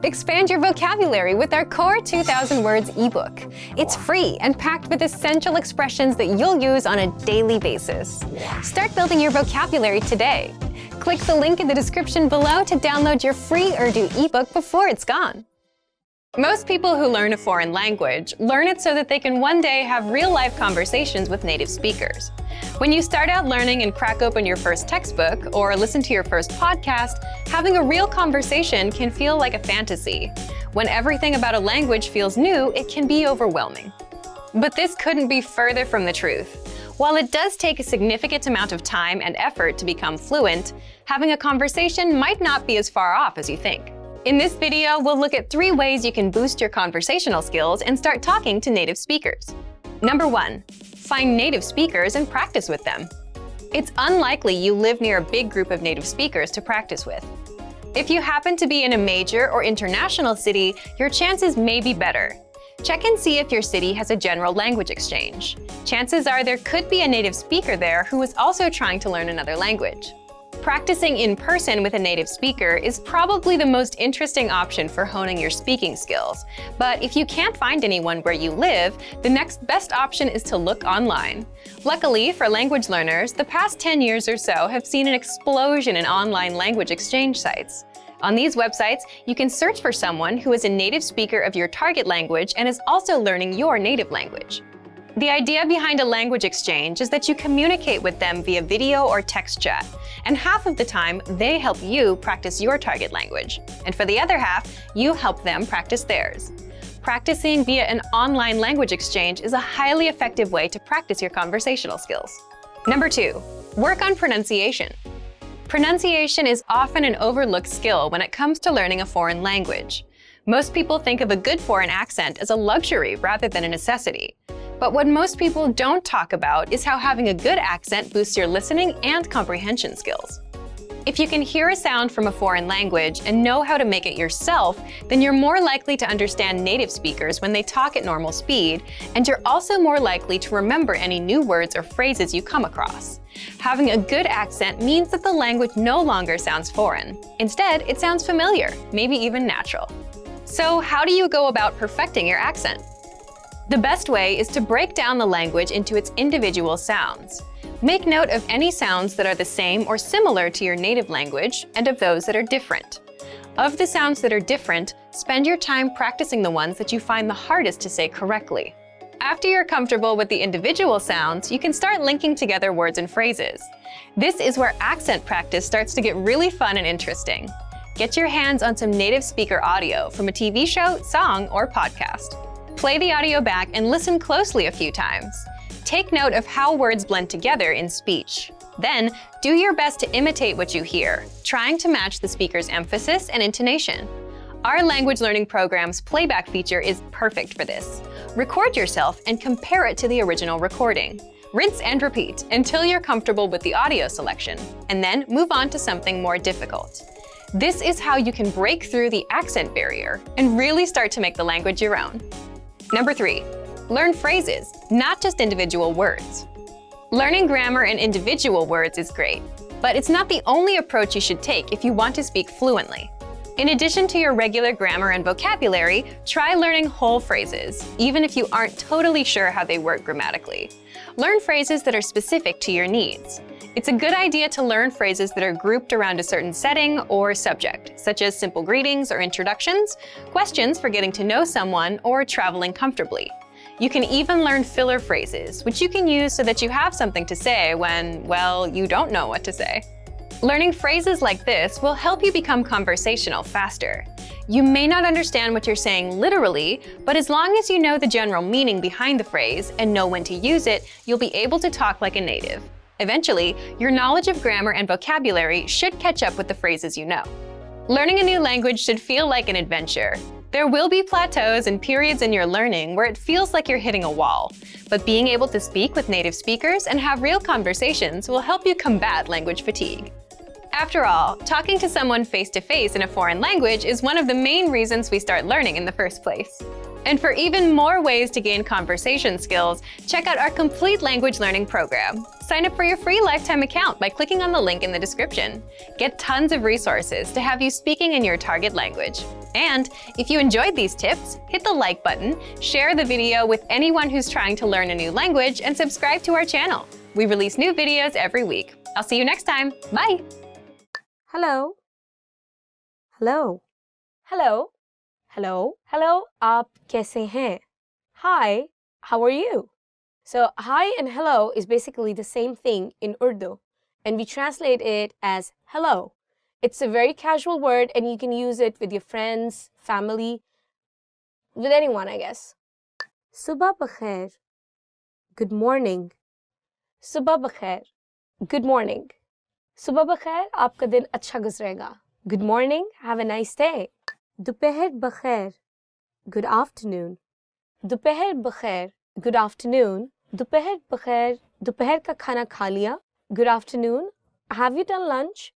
Expand your vocabulary with our Core 2000 Words ebook. It's free and packed with essential expressions that you'll use on a daily basis. Start building your vocabulary today. Click the link in the description below to download your free Urdu ebook before it's gone. Most people who learn a foreign language learn it so that they can one day have real-life conversations with native speakers. When you start out learning and crack open your first textbook or listen to your first podcast, having a real conversation can feel like a fantasy. When everything about a language feels new, it can be overwhelming. But this couldn't be further from the truth. While it does take a significant amount of time and effort to become fluent, having a conversation might not be as far off as you think. In this video, we'll look at 3 ways you can boost your conversational skills and start talking to native speakers. Number 1. Find native speakers and practice with them. It's unlikely you live near a big group of native speakers to practice with. If you happen to be in a major or international city, your chances may be better. Check and see if your city has a general language exchange. Chances are there could be a native speaker there who is also trying to learn another language. Practicing in person with a native speaker is probably the most interesting option for honing your speaking skills. But if you can't find anyone where you live, the next best option is to look online. Luckily for language learners, the past 10 years or so have seen an explosion in online language exchange sites. On these websites, you can search for someone who is a native speaker of your target language and is also learning your native language. The idea behind a language exchange is that you communicate with them via video or text chat, and half of the time, they help you practice your target language, and for the other half, you help them practice theirs. Practicing via an online language exchange is a highly effective way to practice your conversational skills. Number 2. Work on pronunciation. Pronunciation is often an overlooked skill when it comes to learning a foreign language. Most people think of a good foreign accent as a luxury rather than a necessity. But what most people don't talk about is how having a good accent boosts your listening and comprehension skills. If you can hear a sound from a foreign language and know how to make it yourself, then you're more likely to understand native speakers when they talk at normal speed, and you're also more likely to remember any new words or phrases you come across. Having a good accent means that the language no longer sounds foreign. Instead, it sounds familiar, maybe even natural. So how do you go about perfecting your accent? The best way is to break down the language into its individual sounds. Make note of any sounds that are the same or similar to your native language and of those that are different. Of the sounds that are different, spend your time practicing the ones that you find the hardest to say correctly. After you're comfortable with the individual sounds, you can start linking together words and phrases. This is where accent practice starts to get really fun and interesting. Get your hands on some native speaker audio from a TV show, song, or podcast. Play the audio back and listen closely a few times. Take note of how words blend together in speech. Then, do your best to imitate what you hear, trying to match the speaker's emphasis and intonation. Our language learning program's playback feature is perfect for this. Record yourself and compare it to the original recording. Rinse and repeat until you're comfortable with the audio selection, and then move on to something more difficult. This is how you can break through the accent barrier and really start to make the language your own. Number 3. Learn phrases, not just individual words. Learning grammar and individual words is great, but it's not the only approach you should take if you want to speak fluently. In addition to your regular grammar and vocabulary, try learning whole phrases, even if you aren't totally sure how they work grammatically. Learn phrases that are specific to your needs. It's a good idea to learn phrases that are grouped around a certain setting or subject, such as simple greetings or introductions, questions for getting to know someone, or traveling comfortably. You can even learn filler phrases, which you can use so that you have something to say when, well, you don't know what to say. Learning phrases like this will help you become conversational faster. You may not understand what you're saying literally, but as long as you know the general meaning behind the phrase and know when to use it, you'll be able to talk like a native. Eventually, your knowledge of grammar and vocabulary should catch up with the phrases you know. Learning a new language should feel like an adventure. There will be plateaus and periods in your learning where it feels like you're hitting a wall, but being able to speak with native speakers and have real conversations will help you combat language fatigue. After all, talking to someone face-to-face in a foreign language is one of the main reasons we start learning in the first place. And for even more ways to gain conversation skills, check out our complete language learning program. Sign up for your free lifetime account by clicking on the link in the description. Get tons of resources to have you speaking in your target language. And if you enjoyed these tips, hit the like button, share the video with anyone who's trying to learn a new language, and subscribe to our channel. We release new videos every week. I'll see you next time. Bye! Hello. Hello. Hello. Hello. Hello. आप कैसे हैं? Hi. How are you? So hi and hello is basically the same thing in Urdu, and we translate it as hello. It's a very casual word, and you can use it with your friends, family, with anyone, I guess. Subah bakhair. Good morning. Subah bakhair. Good morning. Subah bakhair, आपका दिन अच्छा गुजरेगा. Good morning. Have a nice day. दोपहर बखैर. Good afternoon. दोपहर बखैर. Good afternoon. दोपहर बखैर. दोपहर का खाना खा लिया. Good afternoon. Have you done lunch?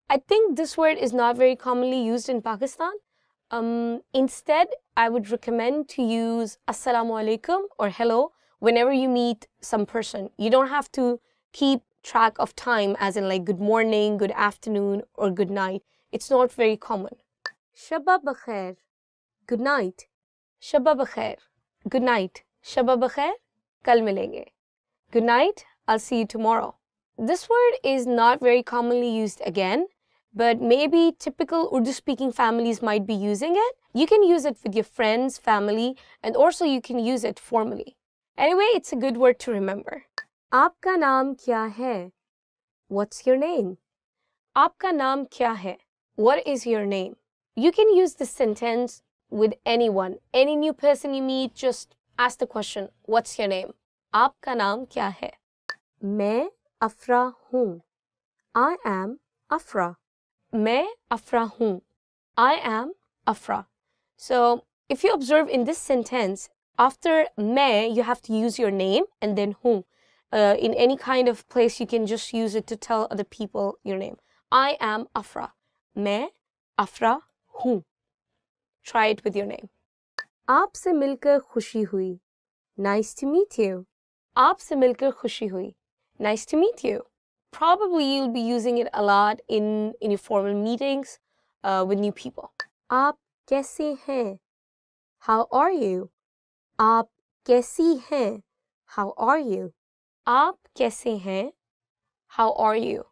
I think this word is not very commonly used in Pakistan. Instead, I would recommend to use Assalamu alaikum or hello whenever you meet some person. You don't have to keep track of time as in like good morning, good afternoon, or good night. It's not very common. Shabba bakhair. Good night. Shabba bakhair. Good night. Shabba bakhair. Kal milenge. Good night. I'll see you tomorrow. This word is not very commonly used again, but maybe typical Urdu-speaking families might be using it. You can use it with your friends, family, and also you can use it formally. Anyway, it's a good word to remember. Aapka naam kya hai? What's your name? Aapka naam kya hai? What is your name? You can use this sentence with anyone. Any new person you meet, just ask the question, what's your name? Aapka naam kya hai? Main Afra hoon. I am Afra. Main Afra hoon. I am Afra. So, if you observe in this sentence, after main, you have to use your name and then hoon. In any kind of place, you can just use it to tell other people your name. I am Afra. Main Afra hoon. Try it with your name. आपसे मिलकर खुशी हुई. Nice to meet you. आपसे मिलकर खुशी हुई. Nice to meet you. Probably you'll be using it a lot in your formal meetings with new people. आप कैसे हैं? How are you? आप कैसी हैं? How are you? आप कैसे हैं? How are you?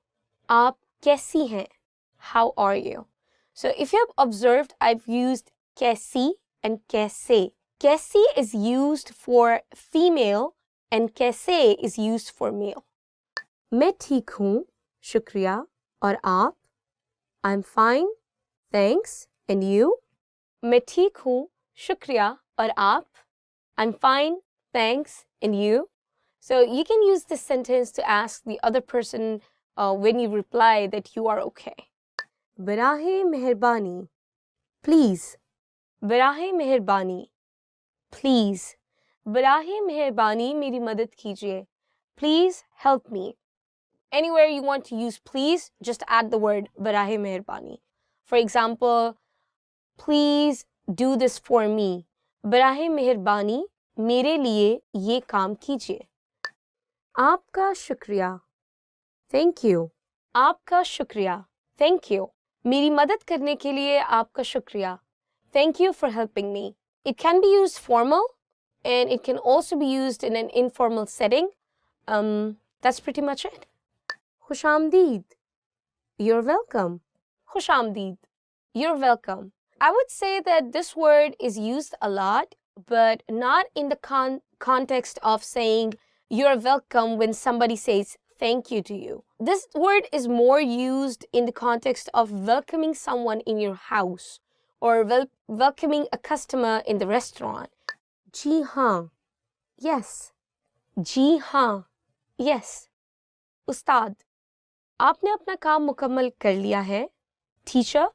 आप कैसी हैं? How are you? So if you have observed, I've used कैसी and कैसे. कैसी is used for female and कैसे is used for male. मैं ठीक हूँ, शुक्रिया, और आप? I'm fine, thanks, and you? मैं ठीक हूँ, शुक्रिया, और आप? I'm fine, thanks, and you? So you can use this sentence to ask the other person when you reply that you are okay. बराहे मेहरबानी. Please. बराहे मेहरबानी. Please. बराहे मेहरबानी मेरी मदद कीजिए. Please help me. Anywhere you want to use please, just add the word barahe meherbani. For example, please do this for me. Barahe meherbani, mere liye ye kaam kijiye. Aapka shukriya. Thank you. Aapka shukriya. Thank you. Meri madad karne ke liye aapka shukriya. Thank you for helping me. It can be used formal, and it can also be used in an informal setting. That's pretty much it. Khushamdeed. You're welcome. Khushamdeed. You're welcome. I would say that this word is used a lot, but not in the context of saying you're welcome when somebody says thank you to you. This word is more used in the context of welcoming someone in your house or welcoming a customer in the restaurant. Ji haan. Yes. Ji haan. Yes. Ustad. आपने अपना काम मुकम्मल कर लिया है? Teacher,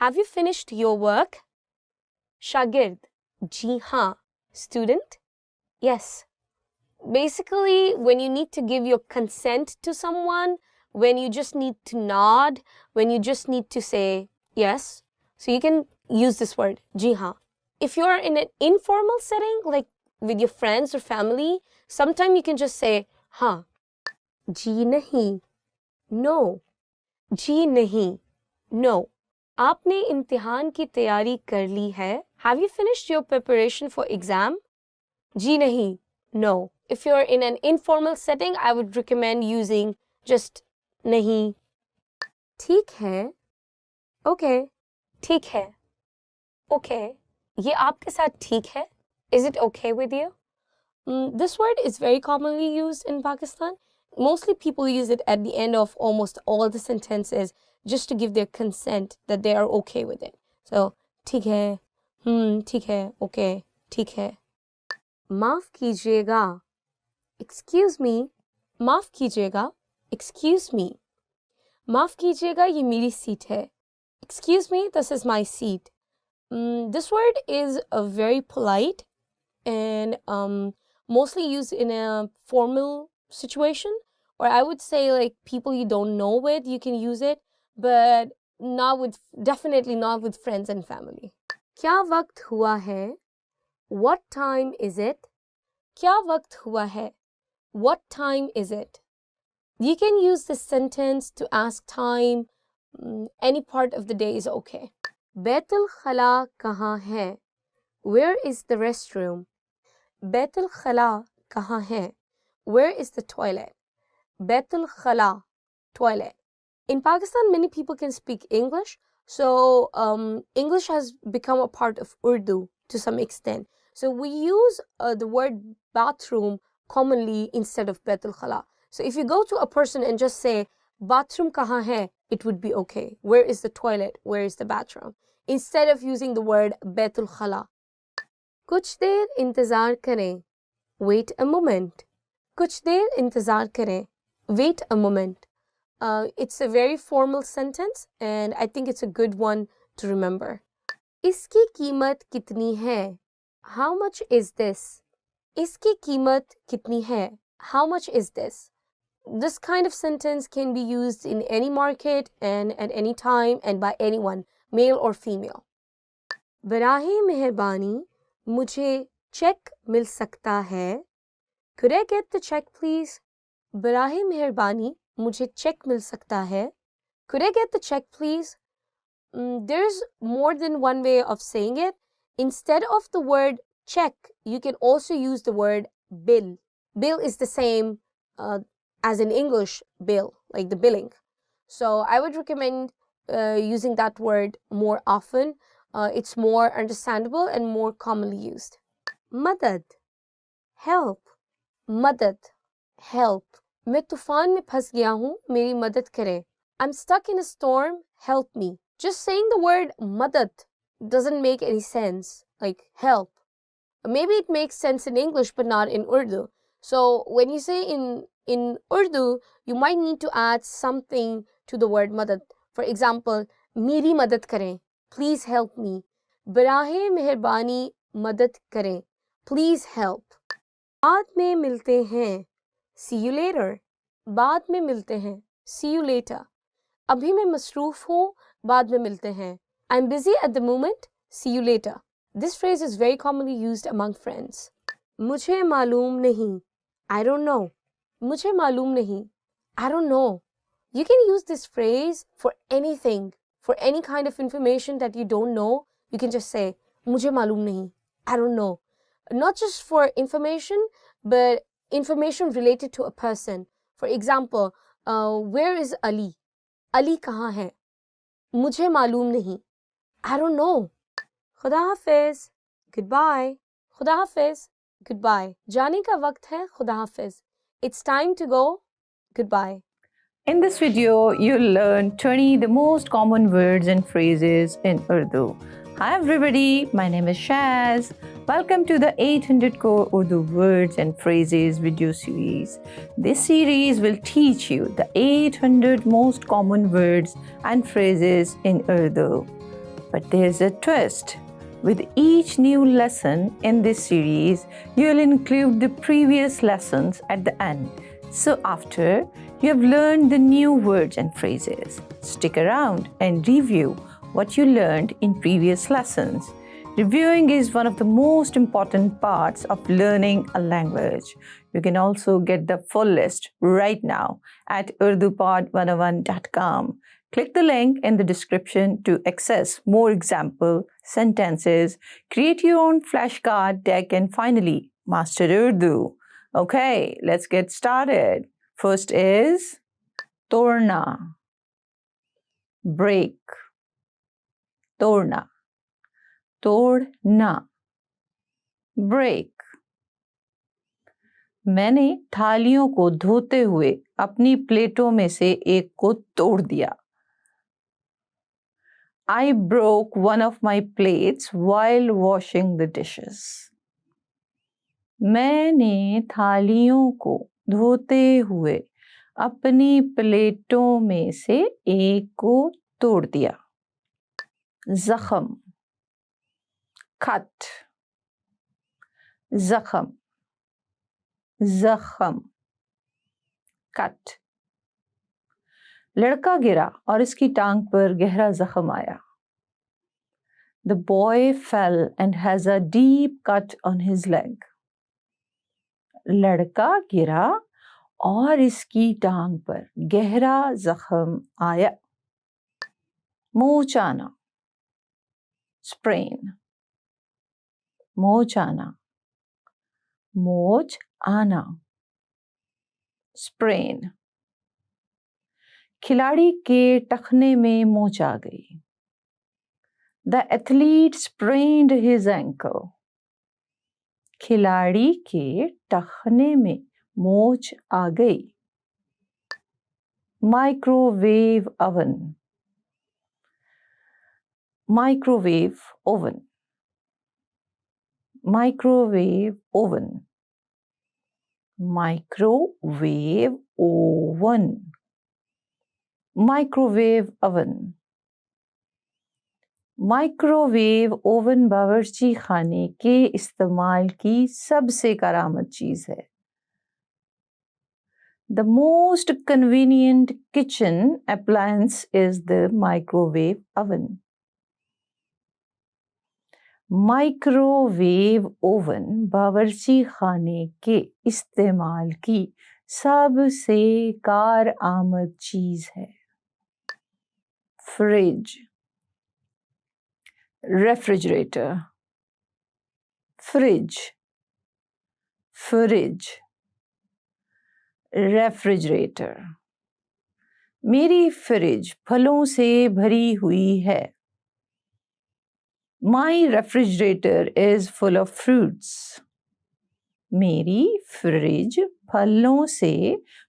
have you finished your work? शागिर्द. जी हाँ. Student? Yes. Basically, when you need to give your consent to someone, when you just need to nod, when you just need to say yes, so you can use this word, ji haan. If you're in an informal setting, like with your friends or family, sometimes you can just say, हाँ, जी नहीं, no, जी नहीं, no. आपने इम्तिहान की तैयारी कर ली है? Have you finished your preparation for exam? जी नहीं, no. If you're in an informal setting, I would recommend using just नहीं. ठीक है, okay, ठीक है, okay. ये आपके साथ ठीक है? Is it okay with you? This word is very commonly used in Pakistan. Mostly people use it at the end of almost all the sentences just to give their consent that they are okay with it. So, ठीक है, ठीक है, okay, ठीक है. माफ कीजिएगा. Excuse me. माफ कीजिएगा. Excuse me. माफ कीजिएगा, ये मेरी सीट है. Excuse me, this is my seat. This word is very polite and mostly used in a formal situation, or I would say like people you don't know with, you can use it, but definitely not with friends and family. क्या वक्त हुआ है? What time is it? क्या वक्त हुआ है? What time is it? You can use this sentence to ask time. Any part of the day is okay. Betul खला कहाँ है? Where is the restroom? Betul खला कहाँ है? Where is the toilet? Betul खला, toilet. In Pakistan, many people can speak English, so English has become a part of Urdu to some extent. So we use the word bathroom commonly instead of Betul खला. So if you go to a person and just say, bathroom kahan hai, it would be okay. Where is the toilet? Where is the bathroom? Instead of using the word baitul khala. Kuch der intezar kare. Wait a moment. Kuch der intezar kare. Wait a moment. It's a very formal sentence and I think it's a good one to remember. Iski कीमत kitni hai? How much is this? Iski कीमत kitni hai? How much is this? This kind of sentence can be used in any market and at any time and by anyone, male or female. बराहे मेहरबानी मुझे check मिल सकता है? Could I get the check please? बराहे मेहरबानी मुझे check मिल सकता है? Could I get the check please? There's more than one way of saying it. Instead of the word check, you can also use the word bill. Bill is the same as in English bill, like the billing. So I would recommend using that word more often. It's more understandable and more commonly used. Madad, help. Madad, help. मैं तूफान में फंस गया हूँ, मेरी मदद करे. I'm stuck in a storm, help me. Just saying the word madad doesn't make any sense, like help. Maybe it makes sense in English, but not in Urdu. So when you say in Urdu, you might need to add something to the word madad. For example, मेरी मदद करें, please help me. बराहे मेहरबानी मदद करें, please help. बाद में मिलते हैं, see you later. बाद में मिलते हैं, see you later. अभी मैं मसरूफ हूँ, बाद में मिलते हैं. I'm busy at the moment, see you later. This phrase is very commonly used among friends. मुझे मालूम नहीं, I don't know. मुझे मालूम नहीं, I don't know. You can use this phrase for anything, for any kind of information that you don't know. You can just say, मुझे मालूम नहीं, I don't know. Not just for information, but information related to a person. For example, where is Ali? Ali कहाँ है? मुझे मालूम नहीं, I don't know. खुदा हाफिज, goodbye. खुदा हाफिज, goodbye. जाने का वक्त है, खुदा हाफिज. It's time to go, goodbye. In this video, you'll learn 20 the most common words and phrases in Urdu. Hi everybody, my name is Shaz. Welcome to the 800 Core Urdu Words and Phrases video series. This series will teach you the 800 most common words and phrases in Urdu. But there's a twist. With each new lesson in this series, you'll include the previous lessons at the end. So after you have learned the new words and phrases, stick around and review what you learned in previous lessons. Reviewing is one of the most important parts of learning a language. You can also get the full list right now at urdupod101.com. Click the link in the description to access more example sentences, create your own flashcard deck, and finally, master Urdu. Okay, let's get started. First is torna, break, torna, तोड़ना, break. मैंने थालियों को धोते हुए अपनी प्लेटों में से एक को तोड़ दिया. I broke one of my plates while washing the dishes. मैंने थालियों को धोते हुए अपनी प्लेटों में से एक को तोड़ दिया. जख्म, cut, जख्म, जख्म, cut. लड़का गिरा और इसकी टांग पर गहरा जख्म आया. The boy fell and has a deep cut on his leg. लड़का गिरा और इसकी टांग पर गहरा जख्म आया. मोचाना, sprain, मोच आना, मोच आना, sprain. खिलाड़ी के टखने में मोच आ गई. The athlete sprained his ankle. खिलाड़ी के टखने में मोच आ गई. Microwave oven, microwave oven, microwave oven, microwave oven, microwave oven. Microwave oven बावर्ची खाने के इस्तेमाल की सबसे करामत चीज है. The most convenient kitchen appliance is the microwave oven. Microwave oven बावर्ची खाने के इस्तेमाल की सबसे कारआमद चीज है. Fridge, refrigerator, fridge, fridge, refrigerator. मेरी फ्रिज फलों से भरी हुई है. My refrigerator is full of fruits. मेरी फ्रिज फलों से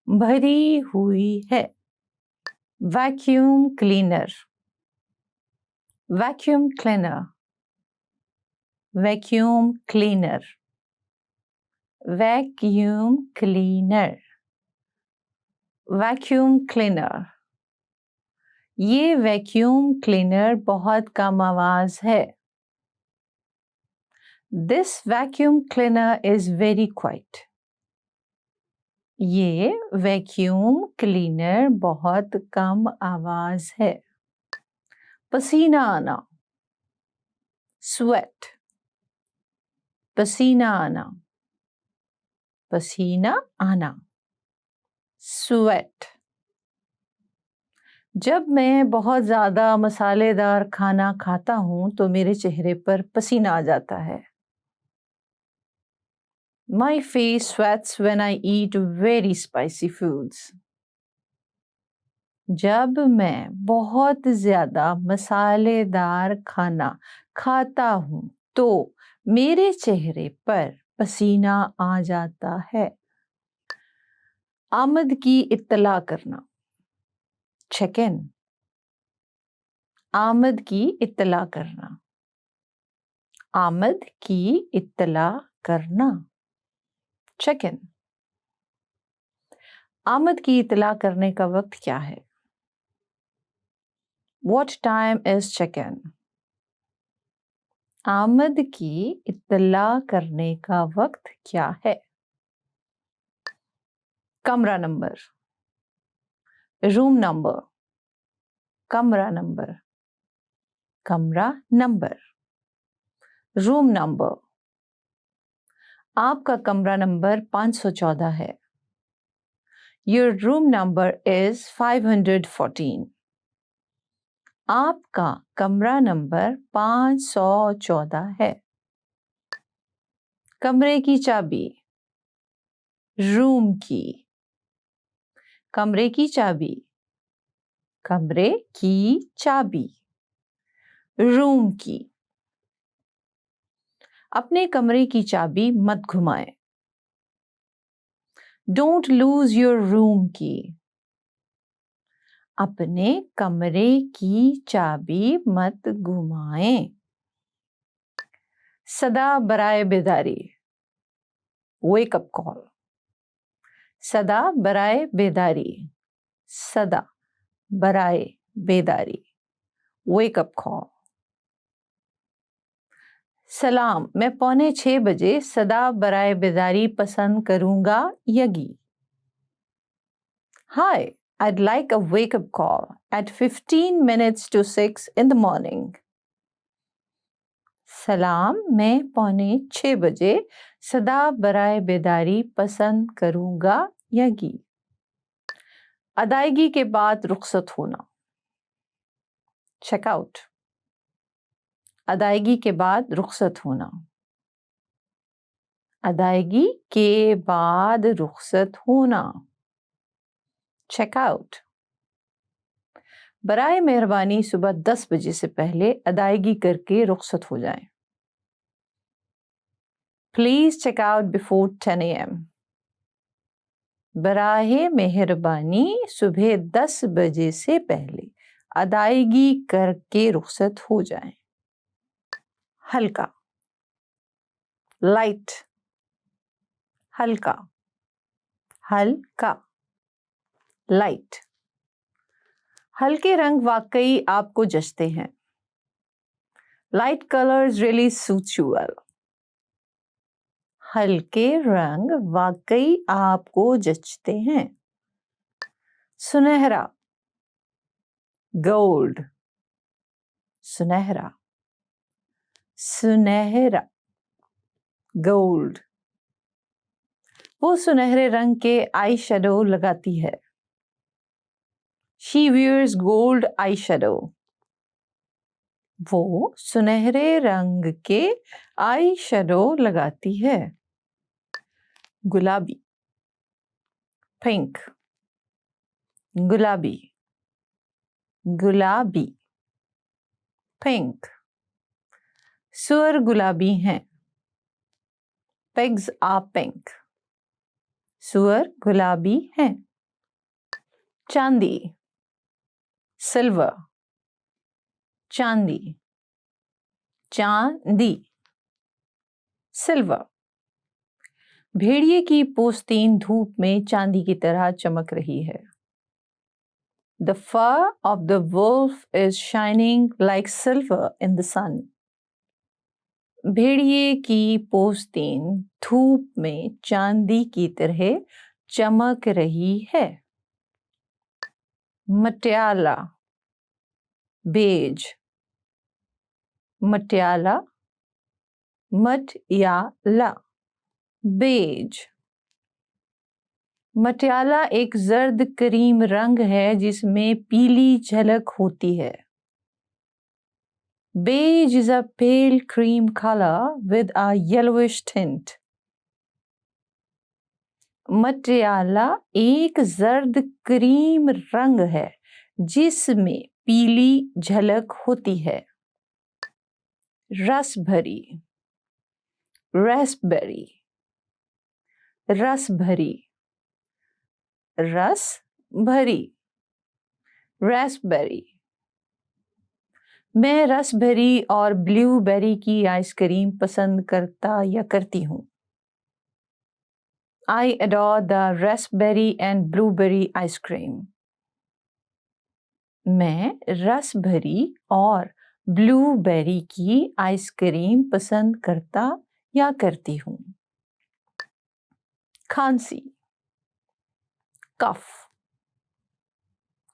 भरी हुई है. Vacuum cleaner, vacuum cleaner, vacuum cleaner, vacuum cleaner, vacuum cleaner. ये वैक्यूम क्लीनर बहुत कम आवाज है. This vacuum cleaner is very quiet. ये वैक्यूम क्लीनर बहुत कम आवाज है. पसीना आना, sweat, पसीना आना, पसीना आना, sweat. जब मैं बहुत ज़्यादा मसालेदार खाना खाता हूँ तो मेरे चेहरे पर पसीना आ जाता है. My face sweats when I eat very spicy foods. जब मैं बहुत ज़्यादा मसालेदार खाना खाता हूँ तो मेरे चेहरे पर पसीना आ जाता है. आमद की इत्तला करना, check in. आमद की इत्तला करना, आमद की इत्तला करना, check in. आमद की इत्तला करने का वक्त क्या है? What time is check-in? आमद की इत्तला करने का वक्त क्या है? कमरा नंबर, रूम नंबर, कमरा नंबर, कमरा नंबर. रूम नंबर, आपका कमरा नंबर 514 है। Your room number is 514। आपका कमरा नंबर 514 है। कमरे की चाबी, रूम की, कमरे की चाबी, कमरे की चाबी, रूम की। अपने कमरे की चाबी मत घुमाएं। डोंट लूज योर रूम की। अपने कमरे की चाबी मत घुमाएं। सदा बराए बेदारी, वेक अप कॉल। सदा बराए बेदारी, सदा बराए बेदारी, वेक अप कॉल। सलाम, मैं 5:45 सदा बराए बेदारी पसंद करूंगा यगी। हाय, I'd like a wake-up call at 15 minutes to 6 in the morning. सलाम, मैं 5:45 सदा बराए बेदारी पसंद करूंगा यगी। अदायगी के बाद रुखसत होना, चेकआउट। अदायगी के बाद रुखसत होना, अदायगी के बाद रुखसत होना, चेकआउट। बराए मेहरबानी सुबह 10 बजे से पहले अदायगी करके रुखसत हो जाएं। Please check out before 10 AM। बराए मेहरबानी सुबह 10 बजे से पहले अदायगी करके रुखसत हो जाएं। हल्का, लाइट, हल्का, हल्का, लाइट। हल्के रंग वाकई आपको जचते हैं। Light colours really suit you well. हल्के रंग वाकई आपको जचते हैं। सुनहरा, गोल्ड, सुनहरा, सुनहरा, गोल्ड। वो सुनहरे रंग के आई शेडो लगाती है। She wears gold eyeshadow. वो सुनहरे रंग के आई शेडो लगाती है। गुलाबी, पिंक, गुलाबी, गुलाबी, पिंक। सुअर गुलाबी हैं। Pigs are pink. सुअर गुलाबी हैं। चांदी, सिल्वर, चांदी, चांदी, सिल्वर। भेड़िए की पोस्तीन धूप में चांदी की तरह चमक रही है। The fur of the wolf is shining like silver in the sun. भेड़िए की पोस्तीन धूप में चांदी की तरह चमक रही है। मटियाला, बेज, मटियाला, मटियाला, बेज। मटियाला एक जर्द क्रीम रंग है जिसमें पीली झलक होती है। Beige is a pale cream color with a yellowish tint. मटियाला एक जर्द क्रीम रंग है जिसमें पीली झलक होती है। रस भरी, raspberry, रस भरी, रस भरी, raspberry। मैं रस भरी और ब्लूबेरी की आइसक्रीम पसंद करता या करती हूँ। I adore the raspberry and blueberry ice cream. मैं रस भरी और ब्लूबेरी की आइसक्रीम पसंद करता या करती हूँ। खांसी, कफ,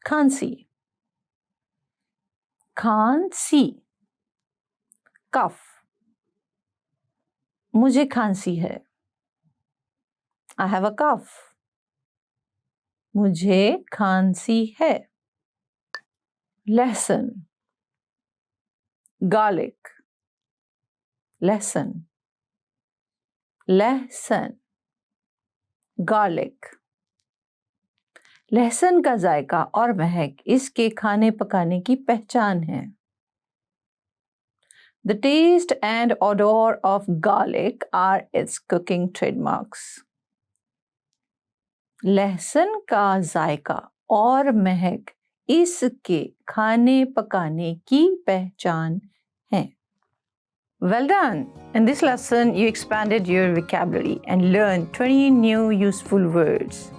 खांसी, खांसी, कफ। मुझे खांसी है. I have a cough. मुझे खांसी है. Lehsen. Garlic. Lehsen. Lehsen. Garlic. लहसुन का जायका और महक इसके खाने पकाने की पहचान है. The taste and odor of garlic are its cooking trademarks. लहसुन का जायका और महक इसके खाने पकाने की पहचान है. Well done! In this lesson, you expanded your vocabulary and learned 20 new useful words.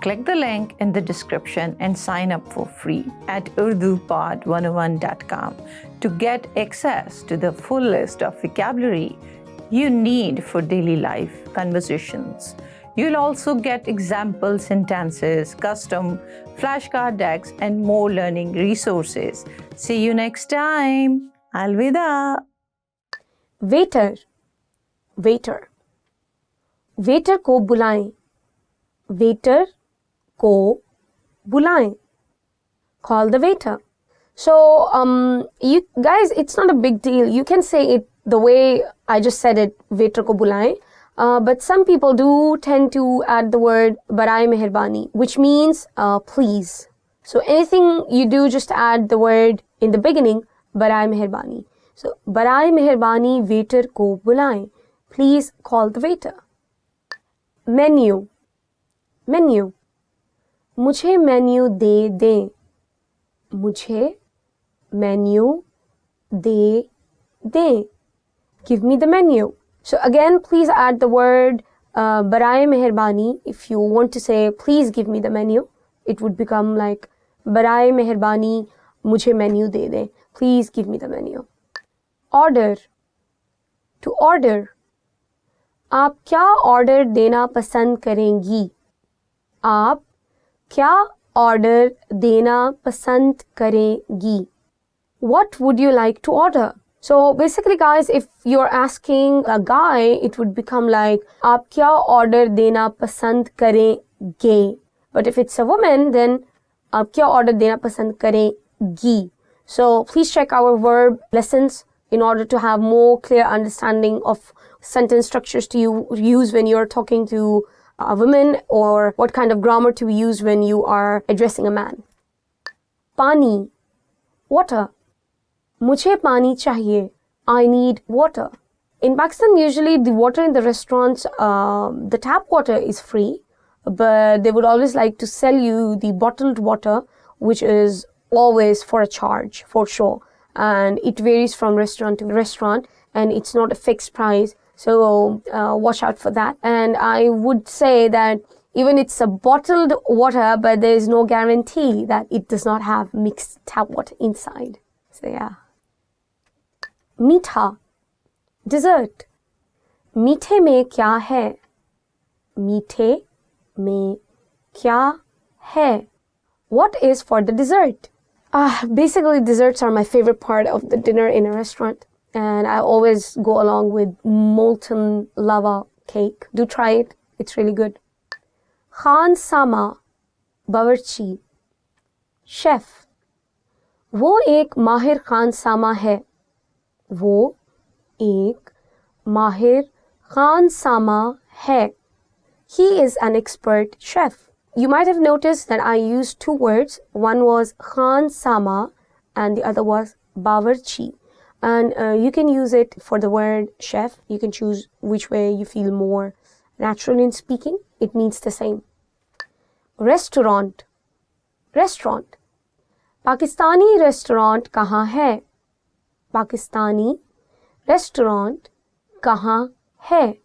Click the link in the description and sign up for free at urdupod101.com to get access to the full list of vocabulary you need for daily life conversations. You'll also get example sentences, custom flashcard decks, and more learning resources. See you next time. Alvida. Waiter. Waiter. Waiter को बुलाएं. Waiter को बुलाएं. Call the waiter. So, you guys, it's not a big deal. You can say it the way I just said it, waiter ko bulaye. But some people do tend to add the word barai meherbani, which means please. So anything you do, just add the word in the beginning, barai meherbani. So barai meherbani waiter ko bulaye. Please call the waiter. Menu. Menu. मुझे menu दे दें. मुझे menu दे दें. Give me the menu. So again, please add the word baraye meherbani. If you want to say, please give me the menu, it would become like baraye meherbani, mujhe menu de de. Please give me the menu. Order. To order. आप क्या order देना पसंद करेंगी? आप क्या order देना पसंद करेंगी? What would you like to order? So basically, guys, if you're asking a guy, it would become like आप क्या ऑर्डर देना पसंद करेंगे? But if it's a woman, then आप क्या ऑर्डर देना पसंद करेंगी? So please check our verb lessons in order to have more clear understanding of sentence structures to use when you're talking to a woman, or what kind of grammar to use when you are addressing a man. Pani. Water. मुझे पानी चाहिए. I need water. In Pakistan, usually the water in the restaurants, the tap water is free, but they would always like to sell you the bottled water, which is always for a charge, for sure. And it varies from restaurant to restaurant, and it's not a fixed price. So watch out for that. And I would say that even it's a bottled water, but there is no guarantee that it does not have mixed tap water inside. So yeah. मीठा. Dessert. मीठे में क्या है? मीठे में क्या है? What is for the dessert? Basically, desserts are my favorite part of the dinner in a restaurant. And I always go along with molten lava cake. Do try it. It's really good. Khan Sama. Bawarchi. Chef. वो एक माहिर खान सामा है. वो एक माहिर खान सामा है. He is an expert chef. You might have noticed that I used two words. One was Khan Sama and the other was Bawarchi. And you can use it for the word chef. You can choose which way you feel more natural in speaking. It means the same. Restaurant. Restaurant. Pakistani restaurant kahan hai? Pakistani restaurant kahan hai?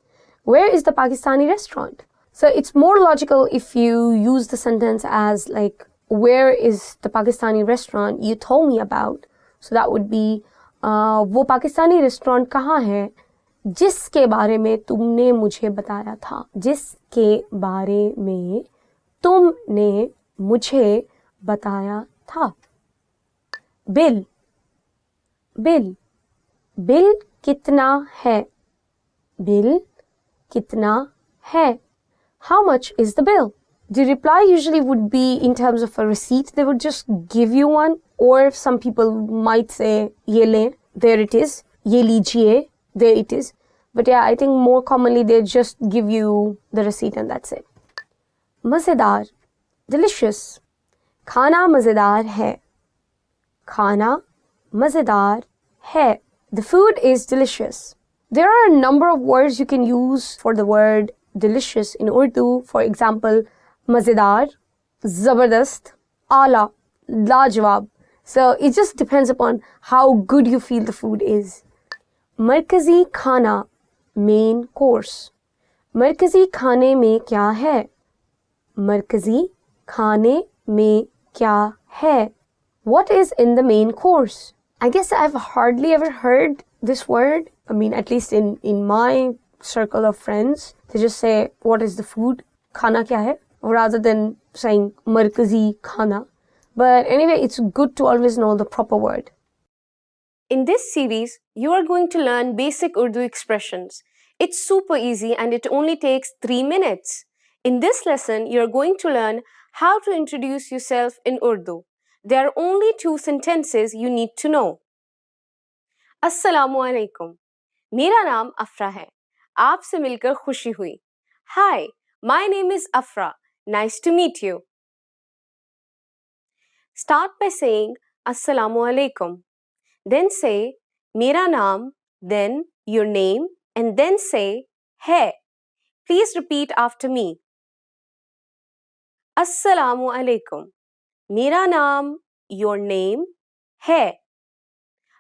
Where is the Pakistani restaurant? So it's more logical if you use the sentence as like, where is the Pakistani restaurant you told me about? So that would be, वो Pakistani restaurant कहाँ है जिसके बारे में तुमने मुझे बताया था. जिसके बारे में तुमने मुझे बताया था. बिल. बिल. बिल कितना है? Bill kitna hai? How much is the bill? The reply usually would be in terms of a receipt. They would just give you one, or some people might say ye le, there it is, ye lijiye, there it is. But yeah, I think more commonly they just give you the receipt and that's it. Mazedar, delicious. Khana mazedar hai. Khana mazedar hai. The food is delicious. There are a number of words you can use for the word delicious in Urdu. For example, mazedar, zabardast, ala, lajwab. So it just depends upon how good you feel the food is. Markazi khana, main course. Markazi khane mein kya hai? Markazi khane mein kya hai? What is in the main course? I guess I've hardly ever heard this word. I mean, at least in my circle of friends, they just say, what is the food? Khana kya hai? Rather than saying markazi khana. But anyway, it's good to always know the proper word. In this series, you are going to learn basic Urdu expressions. It's super easy and it only takes 3 minutes. In this lesson, you're going to learn how to introduce yourself in Urdu. There are only 2 sentences you need to know. Assalamu alaikum. मेरा नाम अफरा है. आपसे मिलकर खुशी हुई. Hi, my name is Afra. Nice to meet you. Start by saying Assalamu alaikum. Then say मेरा नाम, then your name, and then say है. Please repeat after me. Assalamu alaikum. मेरा नाम, your name, है.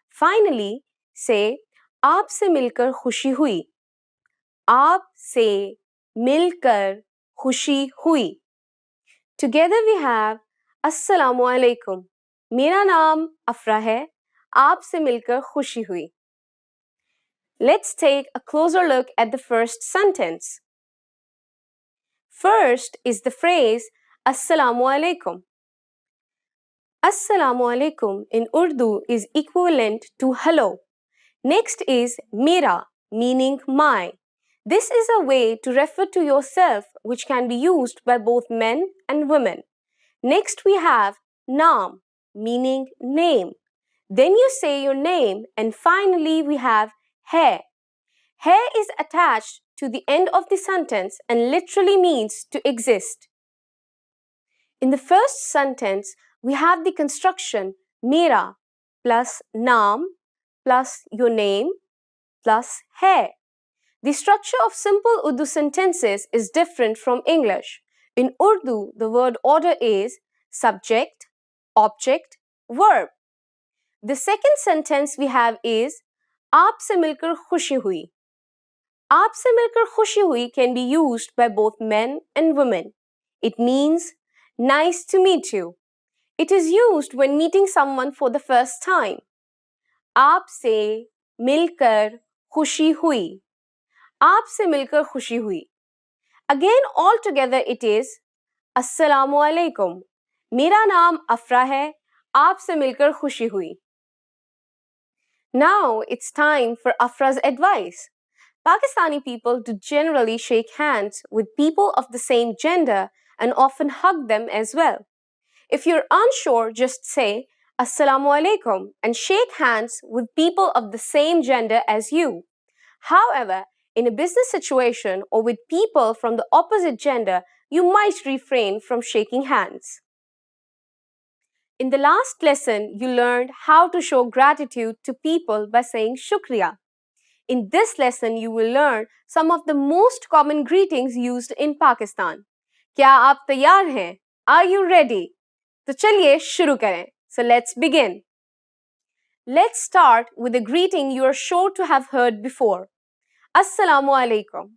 Finally, say आपसे मिलकर खुशी हुई. आपसे मिलकर खुशी हुई. Together we have Assalamu alaikum. मेरा नाम अफरा है. आपसे मिलकर खुशी हुई. Let's take a closer look at the first sentence. First is the phrase Assalamu alaikum. Assalamu alaikum in Urdu is equivalent to hello. Next is mera, meaning my. This is a way to refer to yourself which can be used by both men and women. Next we have naam, meaning name. Then you say your name, and finally we have hai. Hai is attached to the end of the sentence and literally means to exist. In the first sentence, we have the construction mera plus naam plus your name plus hai. The structure of simple Urdu sentences is different from English. In Urdu, the word order is subject, object, verb. The second sentence we have is आपसे मिलकर खुशी हुई. आपसे मिलकर खुशी हुई can be used by both men and women. It means nice to meet you. It is used when meeting someone for the first time. आपसे मिलकर खुशी हुई. आपसे मिलकर खुशी हुई. Again, all together it is Assalamu alaikum. मेरा नाम अफरा है. आपसे मिलकर खुशी हुई. Now it's time for Afra's advice. Pakistani people do generally shake hands with people of the same gender and often hug them as well. If you're unsure, just say Assalamu alaikum and shake hands with people of the same gender as you. However, in a business situation or with people from the opposite gender, you might refrain from shaking hands. In the last lesson, you learned how to show gratitude to people by saying shukriya. In this lesson, you will learn some of the most common greetings used in Pakistan. क्या आप तैयार हैं? Are you ready? तो चलिए शुरू करें. So let's begin. Let's start with a greeting you are sure to have heard before. Assalamu alaikum.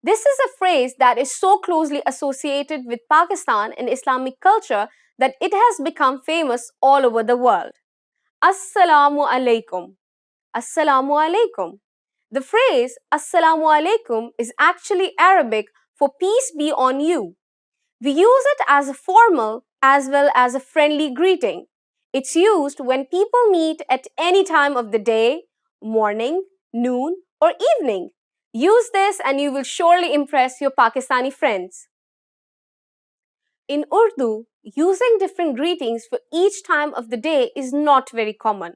This is a phrase that is so closely associated with Pakistan and Islamic culture that it has become famous all over the world. Assalamu alaikum. Assalamu alaikum. The phrase Assalamu alaikum is actually Arabic for peace be on you. We use it as a formal as well as a friendly greeting. It's used when people meet at any time of the day, morning, noon, or evening. Use this and you will surely impress your Pakistani friends. In Urdu, using different greetings for each time of the day is not very common.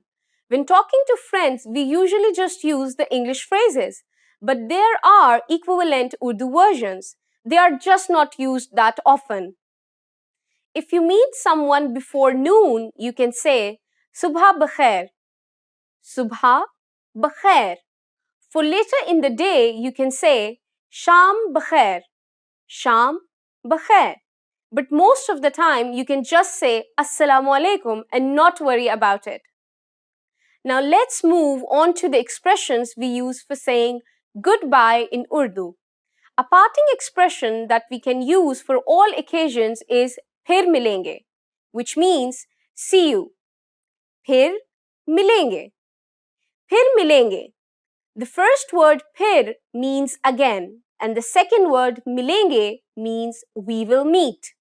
When talking to friends, we usually just use the English phrases, but there are equivalent Urdu versions. They are just not used that often. If you meet someone before noon, you can say Subha bakhair. Subha bakhair. For later in the day, you can say Sham bakhair. Sham bakhair. But most of the time, you can just say Assalamu alaikum and not worry about it. Now let's move on to the expressions we use for saying goodbye in Urdu. A parting expression that we can use for all occasions is phir milenge, which means see you. Phir milenge. Phir milenge. The first word phir means again, and the second word milenge means we will meet.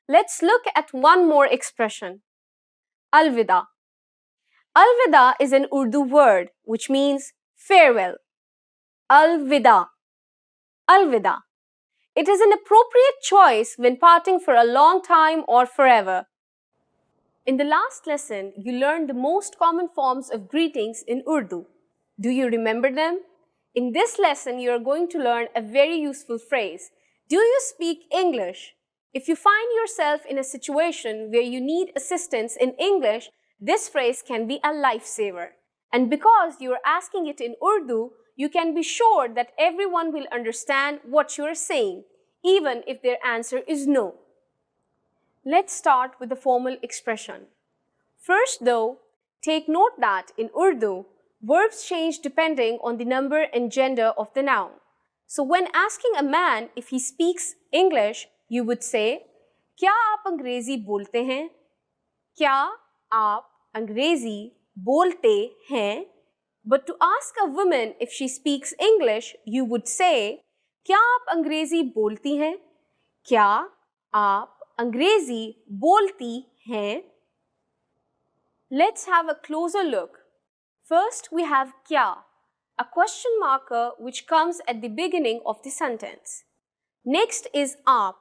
Let's look at one more expression. Alvida. Alvida is an Urdu word which means farewell. Alvida. Alvida. It is an appropriate choice when parting for a long time or forever. In the last lesson, you learned the most common forms of greetings in Urdu. Do you remember them? In this lesson, you are going to learn a very useful phrase. Do you speak English? If you find yourself in a situation where you need assistance in English, this phrase can be a lifesaver. And because you are asking it in Urdu, you can be sure that everyone will understand what you are saying, even if their answer is no. Let's start with the formal expression. First though, take note that in Urdu, verbs change depending on the number and gender of the noun. So when asking a man if he speaks English, you would say, क्या आप अंग्रेजी बोलते हैं? क्या आप अंग्रेजी बोलते हैं? But to ask a woman if she speaks English, you would say, क्या आप अंग्रेजी बोलती हैं? क्या आप अंग्रेजी बोलती हैं? Let's have a closer look. First, we have kya, a question marker which comes at the beginning of the sentence. Next is aap.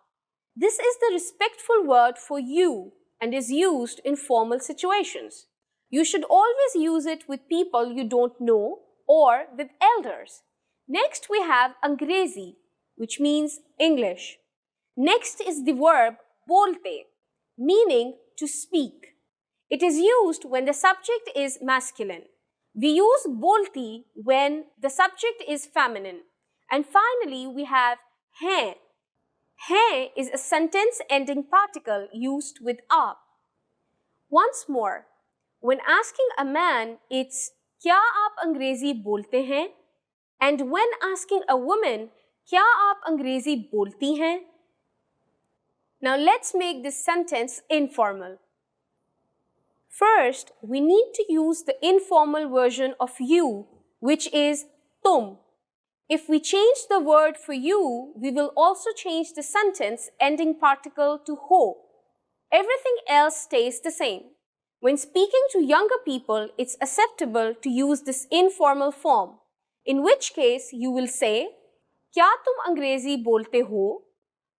This is the respectful word for you and is used in formal situations. You should always use it with people you don't know or with elders. Next, we have angrezi, which means English. Next is the verb bolte, meaning to speak. It is used when the subject is masculine. We use bolti when the subject is feminine. And finally, we have hain. Hain is a sentence-ending particle used with aap. Once more, when asking a man, it's क्या आप अंग्रेजी बोलते हैं? And when asking a woman, क्या आप अंग्रेजी बोलती हैं? Now let's make this sentence informal. First, we need to use the informal version of you, which is tum. If we change the word for you, we will also change the sentence ending particle to ho. Everything else stays the same. When speaking to younger people, it's acceptable to use this informal form, in which case you will say, क्या तुम अंग्रेजी बोलते हो?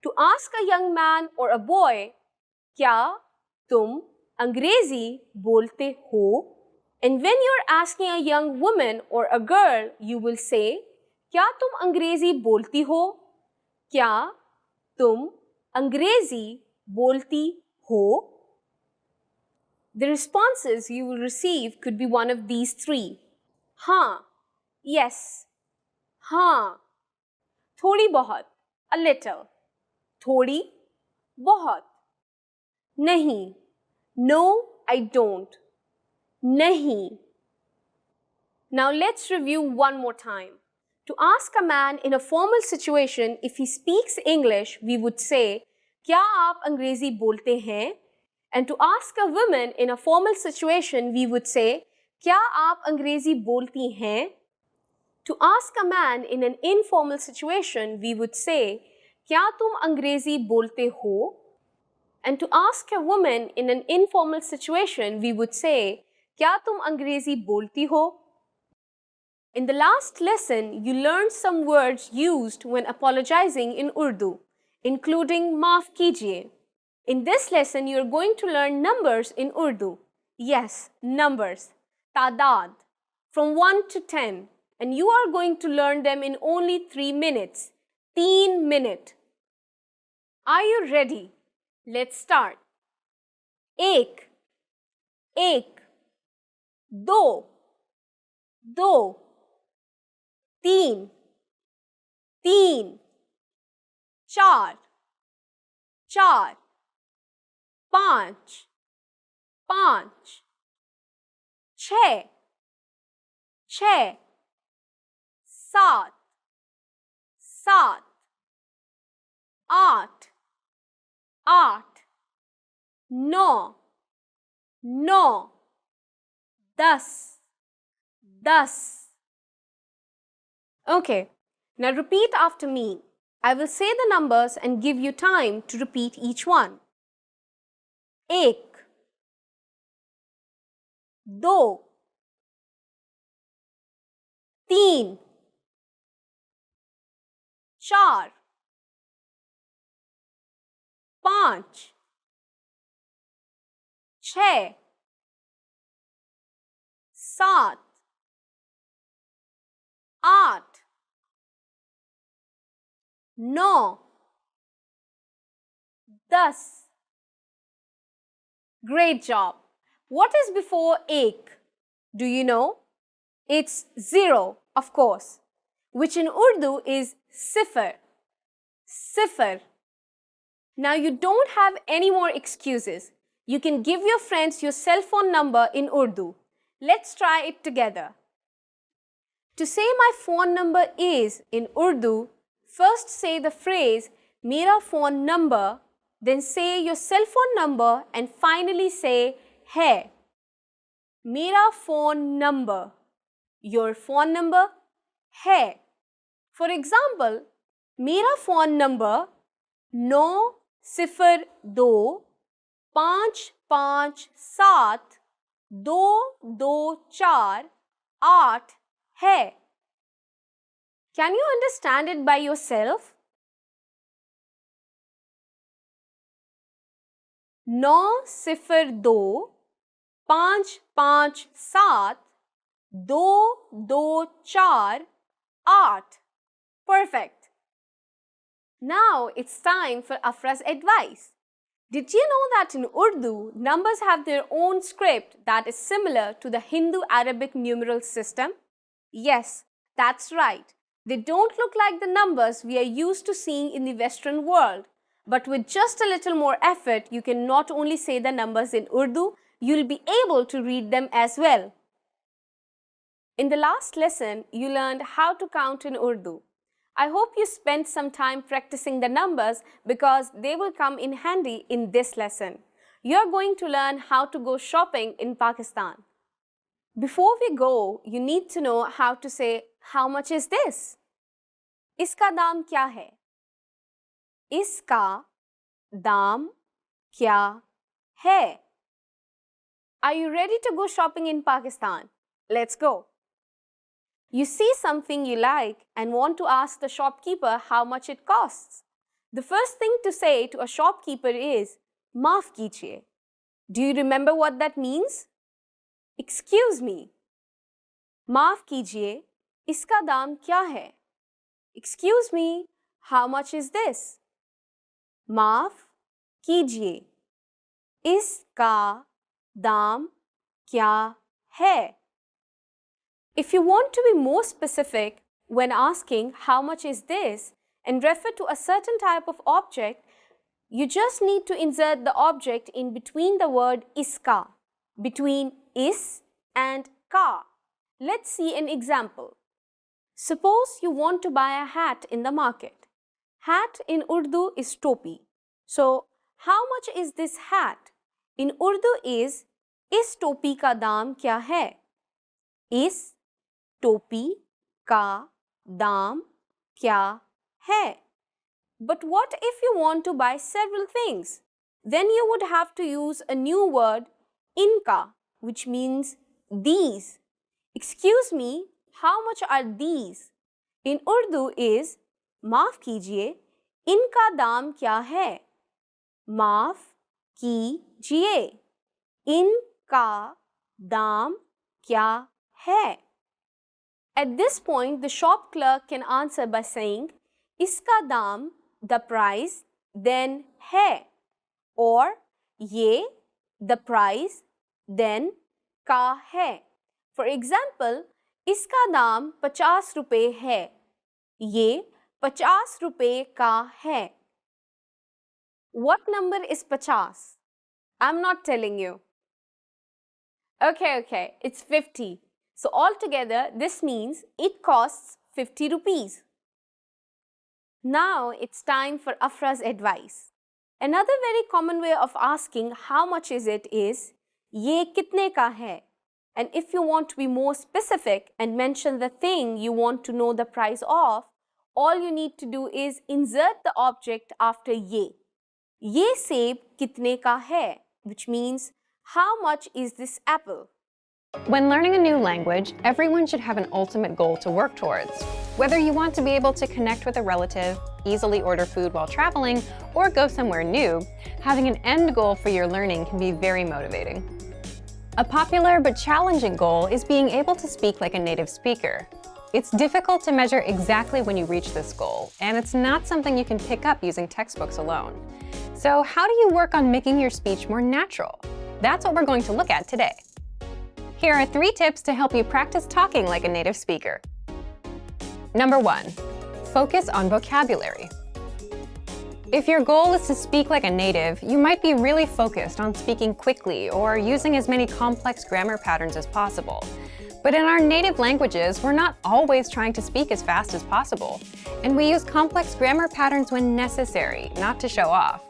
To ask a young man or a boy, क्या तुम अंग्रेजी बोलते हो? And when you're asking a young woman or a girl, you will say, क्या तुम अंग्रेजी बोलती हो? क्या तुम अंग्रेजी बोलती हो? The responses you will receive could be one of these three. हाँ, yes, हाँ, थोड़ी बहुत, a little, थोड़ी, बहुत, नहीं, no, I don't, नहीं. Now let's review one more time. To ask a man in a formal situation if he speaks English, we would say, क्या आप अंग्रेजी बोलते हैं? And to ask a woman in a formal situation, we would say, क्या आप अंग्रेजी बोलती हैं? To ask a man in an informal situation, we would say, क्या तुम अंग्रेजी बोलते हो? And to ask a woman in an informal situation, we would say, क्या तुम अंग्रेजी बोलती हो? In the last lesson, you learned some words used when apologizing in Urdu, including maaf kijiye. In this lesson, you are going to learn numbers in Urdu. Yes, numbers, taadad, from 1 to 10. And you are going to learn them in only 3 minutes. 3 minutes. Are you ready? Let's start. Ek, ek. दो, दो. तीन, तीन. चार, चार. पाँच, पाँच. छः, छः. सात, सात. आठ, आठ. नौ, नौ. 10, 10. Okay, now repeat after me. I will say the numbers and give you time to repeat each one. एक, दो, तीन, चार, पाँच, छः, सात, आठ, नौ, 10. Great job. What is before ek? Do you know? It's 0, of course, which in Urdu is sifar. Sifar. Now you don't have any more excuses. You can give your friends your cell phone number in Urdu. Let's try it together. To say my phone number is in Urdu, first say the phrase Mera phone number, then say your cell phone number and finally say hai. Mera phone number. Your phone number hai. For example, Mera phone number 902 557 224 8 है. Can you understand it by yourself? 902 557 224 8. Perfect. Now it's time for Afra's advice. Did you know that in Urdu, numbers have their own script that is similar to the Hindu-Arabic numeral system? Yes, that's right. They don't look like the numbers we are used to seeing in the Western world. But with just a little more effort, you can not only say the numbers in Urdu, you'll be able to read them as well. In the last lesson, you learned how to count in Urdu. I hope you spent some time practicing the numbers because they will come in handy in this lesson. You're going to learn how to go shopping in Pakistan. Before we go, you need to know how to say, how much is this? Iska daam kya hai? Iska daam kya hai? Are you ready to go shopping in Pakistan? Let's go. You see something you like and want to ask the shopkeeper how much it costs. The first thing to say to a shopkeeper is, maaf kijiye. Do you remember what that means? Excuse me. Maaf kijiye, iska daam kya hai? Excuse me, how much is this? Maaf kijiye, iska daam kya hai? If you want to be more specific when asking how much is this and refer to a certain type of object, you just need to insert the object in between the word iska, between is and ka. Let's see an example. Suppose you want to buy a hat in the market. Hat in Urdu is topi. So, how much is this hat? In Urdu is topi ka daam kya hai? Is topi ka daam kya hai? But what if you want to buy several things? Then you would have to use a new word, inka, which means these. Excuse me, how much are these? In Urdu is माफ कीजिए, इनका दाम क्या है? माफ कीजिए, इनका दाम क्या है? At this point, the shop clerk can answer by saying, इसका दाम, the price, then है, or ये, the price, then का है. For example, इसका दाम 50 रुपए है, ये 50 रुपए का है. What number is 50? I'm not telling you. Okay, it's 50. So altogether, this means it costs 50 rupees. Now it's time for Afra's advice. Another very common way of asking how much is it is, ये कितने का है? And if you want to be more specific and mention the thing you want to know the price of, all you need to do is insert the object after ये. ये सेब कितने का है? Which means, how much is this apple? When learning a new language, everyone should have an ultimate goal to work towards. Whether you want to be able to connect with a relative, easily order food while traveling, or go somewhere new, having an end goal for your learning can be very motivating. A popular but challenging goal is being able to speak like a native speaker. It's difficult to measure exactly when you reach this goal, and it's not something you can pick up using textbooks alone. So how do you work on making your speech more natural? That's what we're going to look at today. Here are 3 tips to help you practice talking like a native speaker. Number 1, focus on vocabulary. If your goal is to speak like a native, you might be really focused on speaking quickly or using as many complex grammar patterns as possible. But in our native languages, we're not always trying to speak as fast as possible, and we use complex grammar patterns when necessary, not to show off.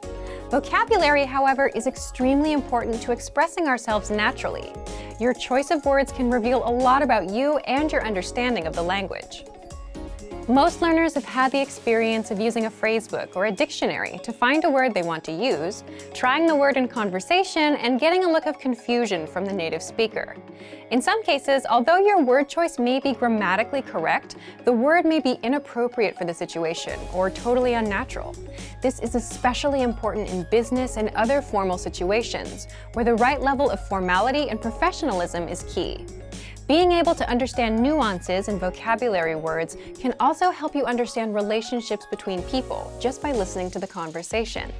Vocabulary, however, is extremely important to expressing ourselves naturally. Your choice of words can reveal a lot about you and your understanding of the language. Most learners have had the experience of using a phrasebook or a dictionary to find a word they want to use, trying the word in conversation, and getting a look of confusion from the native speaker. In some cases, although your word choice may be grammatically correct, the word may be inappropriate for the situation or totally unnatural. This is especially important in business and other formal situations, where the right level of formality and professionalism is key. Being able to understand nuances in vocabulary words can also help you understand relationships between people just by listening to the conversation.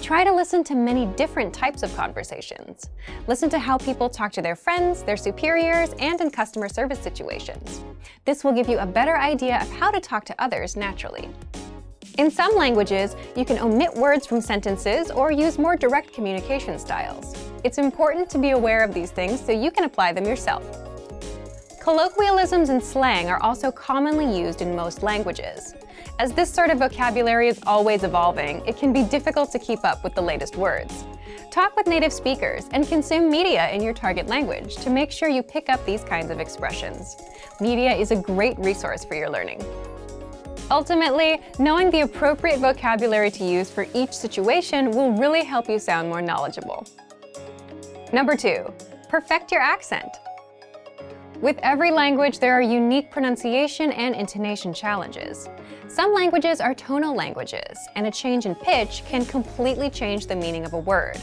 Try to listen to many different types of conversations. Listen to how people talk to their friends, their superiors, and in customer service situations. This will give you a better idea of how to talk to others naturally. In some languages, you can omit words from sentences or use more direct communication styles. It's important to be aware of these things so you can apply them yourself. Colloquialisms and slang are also commonly used in most languages. As this sort of vocabulary is always evolving, it can be difficult to keep up with the latest words. Talk with native speakers and consume media in your target language to make sure you pick up these kinds of expressions. Media is a great resource for your learning. Ultimately, knowing the appropriate vocabulary to use for each situation will really help you sound more knowledgeable. Number 2, perfect your accent. With every language, there are unique pronunciation and intonation challenges. Some languages are tonal languages, and a change in pitch can completely change the meaning of a word.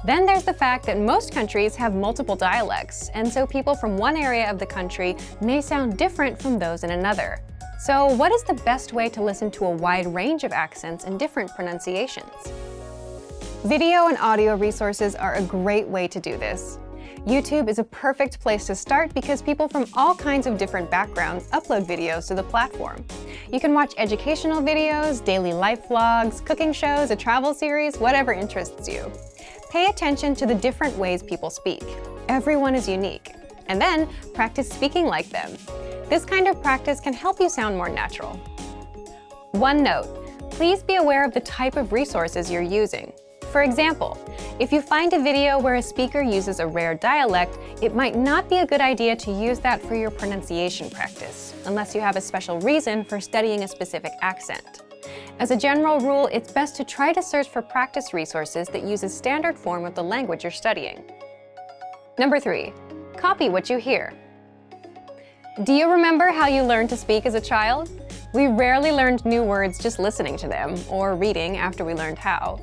Then there's the fact that most countries have multiple dialects, and so people from one area of the country may sound different from those in another. So what is the best way to listen to a wide range of accents and different pronunciations? Video and audio resources are a great way to do this. YouTube is a perfect place to start because people from all kinds of different backgrounds upload videos to the platform. You can watch educational videos, daily life vlogs, cooking shows, a travel series, whatever interests you. Pay attention to the different ways people speak. Everyone is unique. And then practice speaking like them. This kind of practice can help you sound more natural. One note, please be aware of the type of resources you're using. For example, if you find a video where a speaker uses a rare dialect, it might not be a good idea to use that for your pronunciation practice, unless you have a special reason for studying a specific accent. As a general rule, it's best to try to search for practice resources that use a standard form of the language you're studying. Number 3, copy what you hear. Do you remember how you learned to speak as a child? We rarely learned new words just listening to them or reading after we learned how.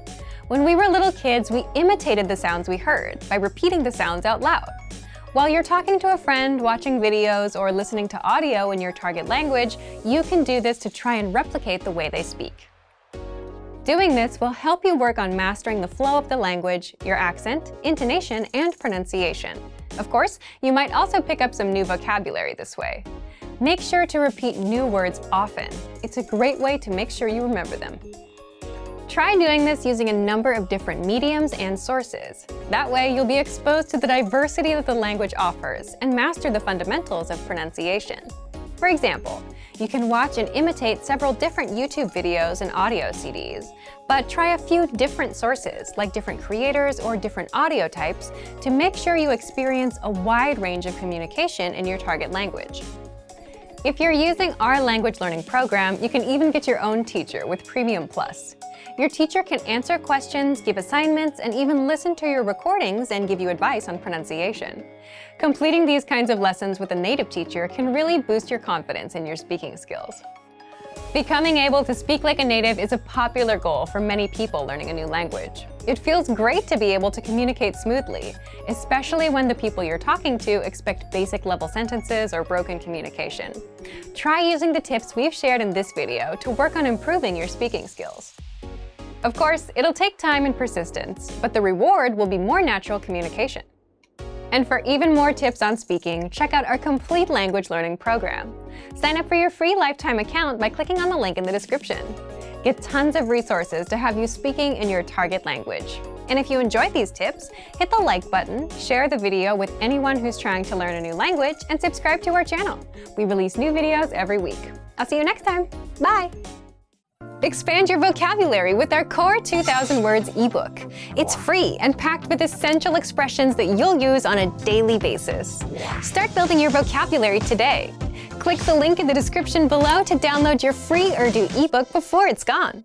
When we were little kids, we imitated the sounds we heard by repeating the sounds out loud. While you're talking to a friend, watching videos, or listening to audio in your target language, you can do this to try and replicate the way they speak. Doing this will help you work on mastering the flow of the language, your accent, intonation, and pronunciation. Of course, you might also pick up some new vocabulary this way. Make sure to repeat new words often. It's a great way to make sure you remember them. Try doing this using a number of different mediums and sources. That way, you'll be exposed to the diversity that the language offers and master the fundamentals of pronunciation. For example, you can watch and imitate several different YouTube videos and audio CDs, but try a few different sources, like different creators or different audio types, to make sure you experience a wide range of communication in your target language. If you're using our language learning program, you can even get your own teacher with Premium Plus. Your teacher can answer questions, give assignments, and even listen to your recordings and give you advice on pronunciation. Completing these kinds of lessons with a native teacher can really boost your confidence in your speaking skills. Becoming able to speak like a native is a popular goal for many people learning a new language. It feels great to be able to communicate smoothly, especially when the people you're talking to expect basic level sentences or broken communication. Try using the tips we've shared in this video to work on improving your speaking skills. Of course, it'll take time and persistence, but the reward will be more natural communication. And for even more tips on speaking, check out our complete language learning program. Sign up for your free lifetime account by clicking on the link in the description. Get tons of resources to have you speaking in your target language. And if you enjoyed these tips, hit the like button, share the video with anyone who's trying to learn a new language, and subscribe to our channel. We release new videos every week. I'll see you next time. Bye! Expand your vocabulary with our Core 2000 Words ebook. It's free and packed with essential expressions that you'll use on a daily basis. Start building your vocabulary today. Click the link in the description below to download your free Urdu ebook before it's gone.